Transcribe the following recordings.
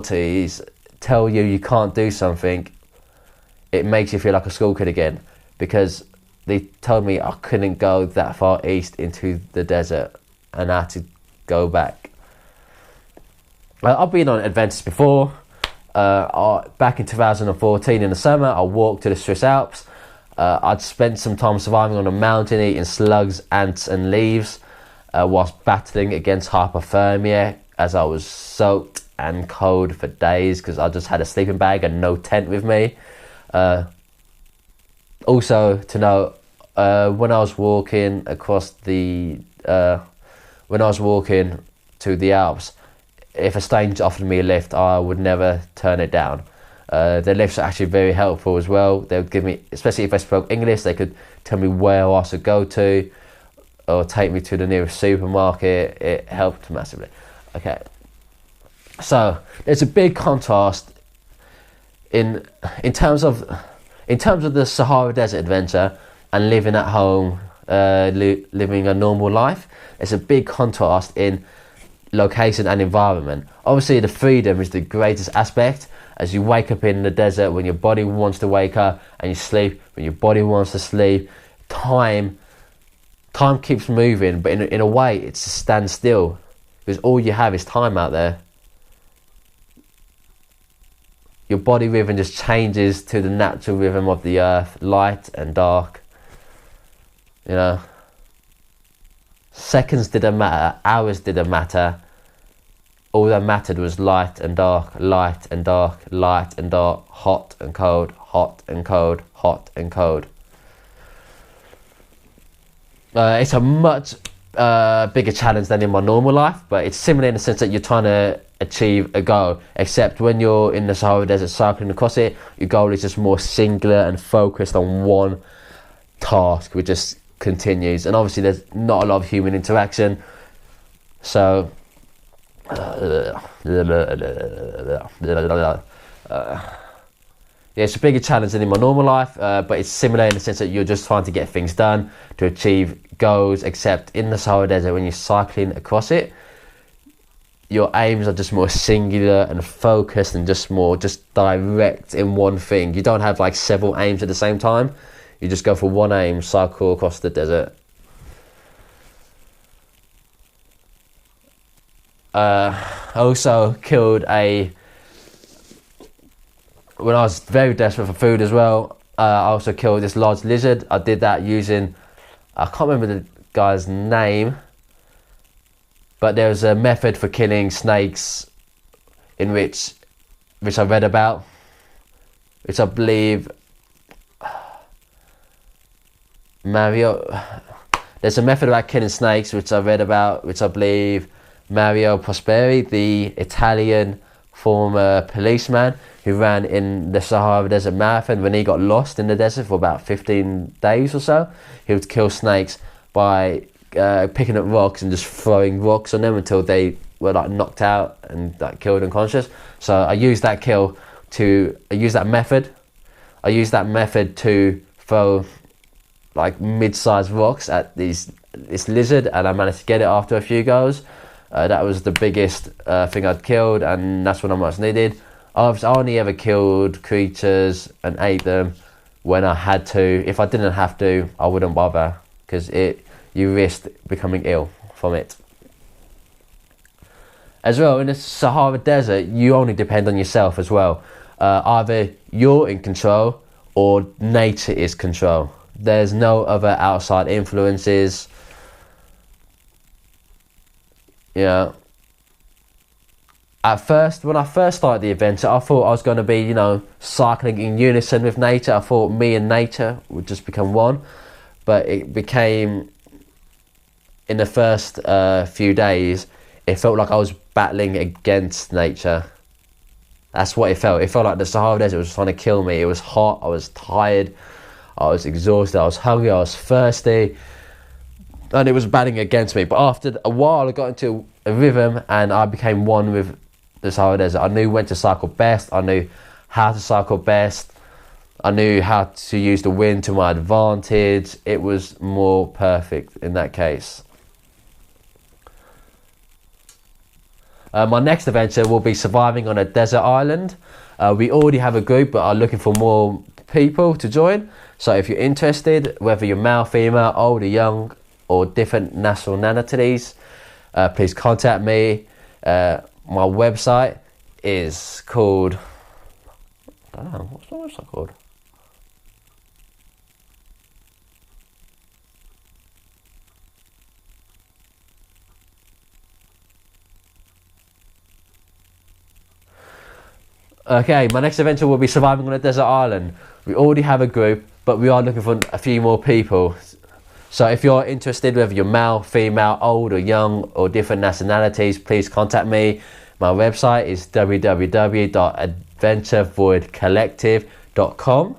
tell you can't do something, it makes you feel like a school kid again, because they told me I couldn't go that far east into the desert and I had to go back. I've been on adventures before. Back in 2014 in the summer, I walked to the Swiss Alps. I'd spent some time surviving on a mountain, eating slugs, ants and leaves, whilst battling against hypothermia, as I was soaked and cold for days because I just had a sleeping bag and no tent with me. Also to know, when I was walking to the Alps, if a stranger offered me a lift, I would never turn it down. The lifts are actually very helpful as well. They would give me, especially if I spoke English, they could tell me where I should go to or take me to the nearest supermarket. It helped massively. Okay, so there's a big contrast in terms of the Sahara Desert adventure and living at home, living a normal life. There's a big contrast in location and environment. Obviously, the freedom is the greatest aspect, as you wake up in the desert when your body wants to wake up, and you sleep when your body wants to sleep. Time keeps moving, but in a way it's a standstill, because all you have is time out there. Your body rhythm just changes to the natural rhythm of the earth, light and dark. You know, seconds didn't matter, hours didn't matter. All that mattered was light and dark, light and dark, light and dark, hot and cold, hot and cold, hot and cold. It's a much bigger challenge than in my normal life, but it's similar in the sense that you're trying to achieve a goal, except when you're in the Sahara Desert cycling across it, your goal is just more singular and focused on one task, which just continues. And obviously there's not a lot of human interaction, so yeah, it's a bigger challenge than in my normal life, but it's similar in the sense that you're just trying to get things done to achieve goals, except in the Sahara Desert, when you're cycling across it, your aims are just more singular and focused and just direct in one thing. You don't have like several aims at the same time. You just go for one aim, cycle across the desert. I also killed when I was very desperate for food as well, I also killed this large lizard. I did that using, I can't remember the guy's name, but there was a method for killing snakes in which I read about, which I believe there's a method about killing snakes which I read about, which I believe Mario Prosperi, the Italian former policeman who ran in the Sahara Desert Marathon, when he got lost in the desert for about 15 days or so, he would kill snakes by picking up rocks and just throwing rocks on them until they were like knocked out and like killed unconscious. So I used that method to throw like mid-sized rocks at this lizard, and I managed to get it after a few goes. That was the biggest thing I'd killed, and that's what I much needed. I only ever killed creatures and ate them when I had to. If I didn't have to, I wouldn't bother, because you risked becoming ill from it. As well, in the Sahara Desert, you only depend on yourself as well. Either you're in control or nature is control. There's no other outside influences. You know, at first, when I first started the adventure, I thought I was going to be, you know, cycling in unison with nature. I thought me and nature would just become one, but it became, in the first few days, it felt like I was battling against nature. That's what it felt. It felt like the Sahara Desert was trying to kill me. It was hot, I was tired, I was exhausted, I was hungry, I was thirsty, and it was battling against me. But after a while, I got into a rhythm and I became one with the Sahara Desert. I knew when to cycle best, I knew how to cycle best, I knew how to use the wind to my advantage. It was more perfect in that case. My next adventure will be surviving on a desert island. We already have a group, but are looking for more people to join. So if you're interested, whether you're male, female, old or young, or different nationalities, please contact me. My website is called, I don't know, what's my website called? Okay, my next adventure will be surviving on a desert island. We already have a group, but we are looking for a few more people. So if you're interested, whether you're male, female, old or young, or different nationalities, please contact me. My website is www.adventurevoidcollective.com.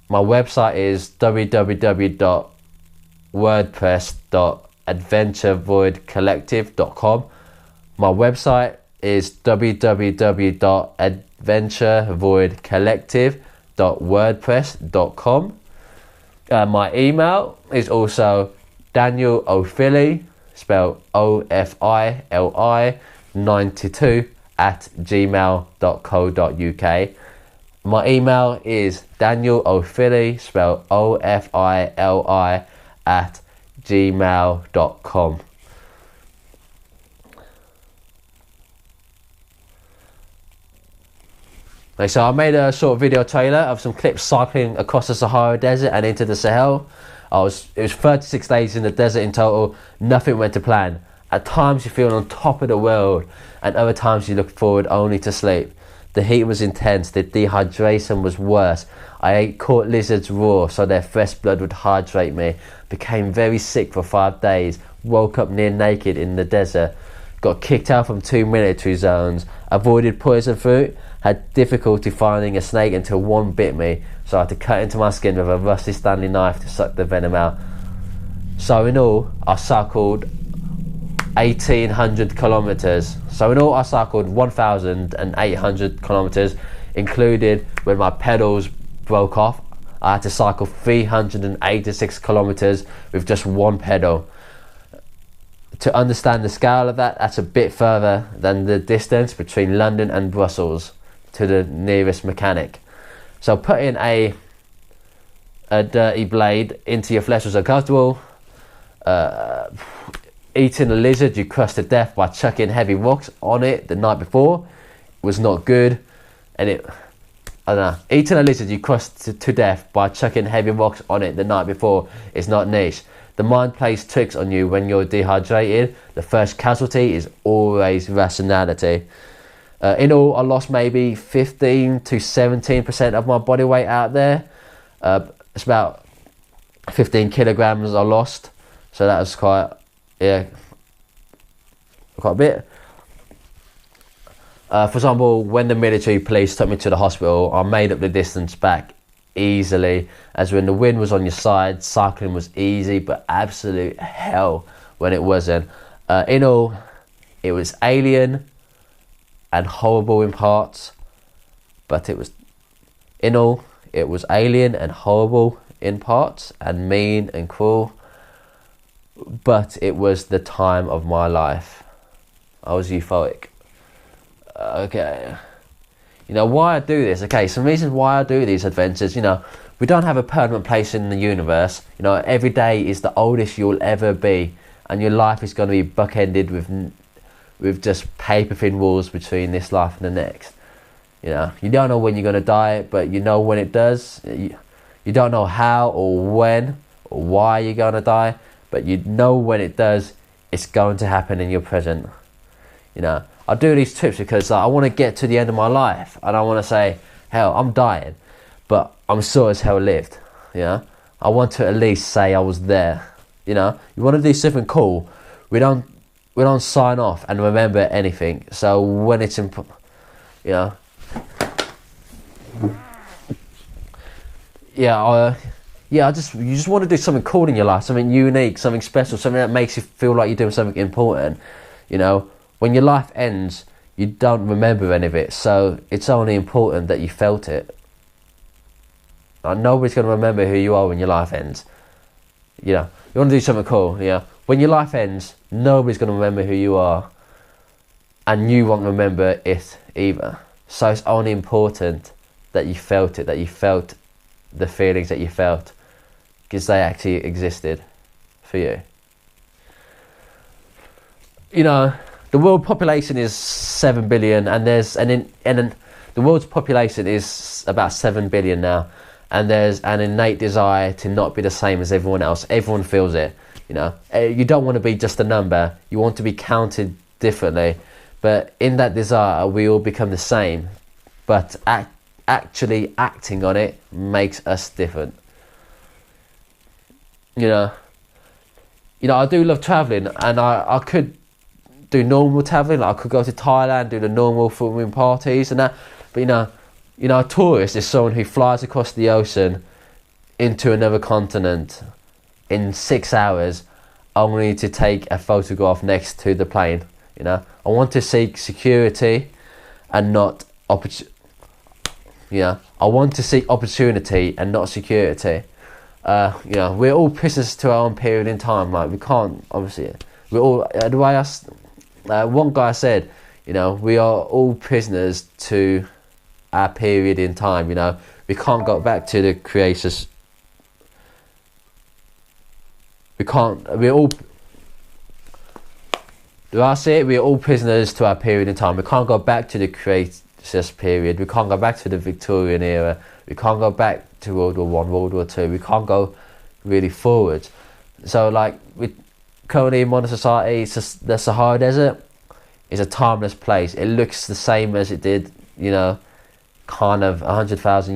My website is www.wordpress.adventurevoidcollective.com. My website is www.adventurevoidcollective.wordpress.com. My email is also Daniel Ofili, spelled OFILI 92 @gmail.co.uk. My email is Daniel Ofili, spelled OFILI @gmail.com. Okay, so I made a short video trailer of some clips cycling across the Sahara Desert and into the Sahel. It was 36 days in the desert in total. Nothing went to plan. At times you feel on top of the world, and other times you look forward only to sleep. The heat was intense, the dehydration was worse. I ate caught lizards raw so their fresh blood would hydrate me. Became very sick for 5 days. Woke up near naked in the desert. Got kicked out from 2 military zones. Avoided poison fruit. Had difficulty finding a snake until one bit me, so I had to cut into my skin with a rusty Stanley knife to suck the venom out. So in all, I cycled 1,800 kilometers. So in all, I cycled 1,800 kilometers, included when my pedals broke off. I had to cycle 386 kilometers with just one pedal. To understand the scale of that, that's a bit further than the distance between London and Brussels to the nearest mechanic. So putting a dirty blade into your flesh was uncomfortable. Eating a lizard you crushed to death by chucking heavy rocks on it the night before was not good. And I don't know, eating a lizard you crushed to death by chucking heavy rocks on it the night before is not niche. The mind plays tricks on you when you're dehydrated. The first casualty is always rationality. In all, I lost maybe 15 to 17% of my body weight out there. It's about 15 kilograms I lost. So that was quite a bit. For example, when the military police took me to the hospital, I made up the distance back easily, as when the wind was on your side, cycling was easy, but absolute hell when it wasn't. In all, it was alien and horrible in parts, but it was alien and horrible in parts, and mean and cruel, but it was the time of my life. I was euphoric. Okay, you know why I do this. Okay, some reasons why I do these adventures. You know, we don't have a permanent place in the universe. You know, every day is the oldest you'll ever be, and your life is going to be bookended with just paper thin walls between this life and the next. You know, you don't know when you're going to die, but you know when it does. You don't know how or when or why you're going to die, but you know when it does, it's going to happen in your present. You know, I do these trips because I want to get to the end of my life, and I want to say, hell, I'm dying, but I'm sure as hell lived. You know, I want to at least say I was there. You know, you want to do something cool. We don't sign off and remember anything. So when it's you know, you just want to do something cool in your life, something unique, something special, something that makes you feel like you're doing something important. You know, when your life ends, you don't remember any of it, so it's only important that you felt it. Like, nobody's going to remember who you are when your life ends. You know, you want to do something cool. You know, when your life ends, Nobody's going to remember who you are, and you won't remember it either. So it's only important that you felt it, that you felt the feelings that you felt, because they actually existed for you. You know, the world population is 7 billion, and the world's population is about 7 billion now, and there's an innate desire to not be the same as everyone else. Everyone feels it, you know. You don't want to be just a number, you want to be counted differently, but in that desire we all become the same, but actually acting on it makes us different. You know, I do love travelling, and I could do normal travelling, like I could go to Thailand, do the normal full moon parties and that, but you know, a tourist is someone who flies across the ocean into another continent in 6 hours only to take a photograph next to the plane. You know, I want to seek security and not I want to seek opportunity and not security. You know, we're all prisoners to our own period in time. Like, we can't, obviously, we're all, the way one guy said, you know, we are all prisoners to our period in time. You know, we can't go back to the creators. We're all prisoners to our period in time. We can't go back to the creators period. We can't go back to the Victorian era. We can't go back to World War One, World War Two. We can't go really forward. So, like, we currently in modern society, it's just the Sahara Desert is a timeless place. It looks the same as it did, you know, kind of 100,000 years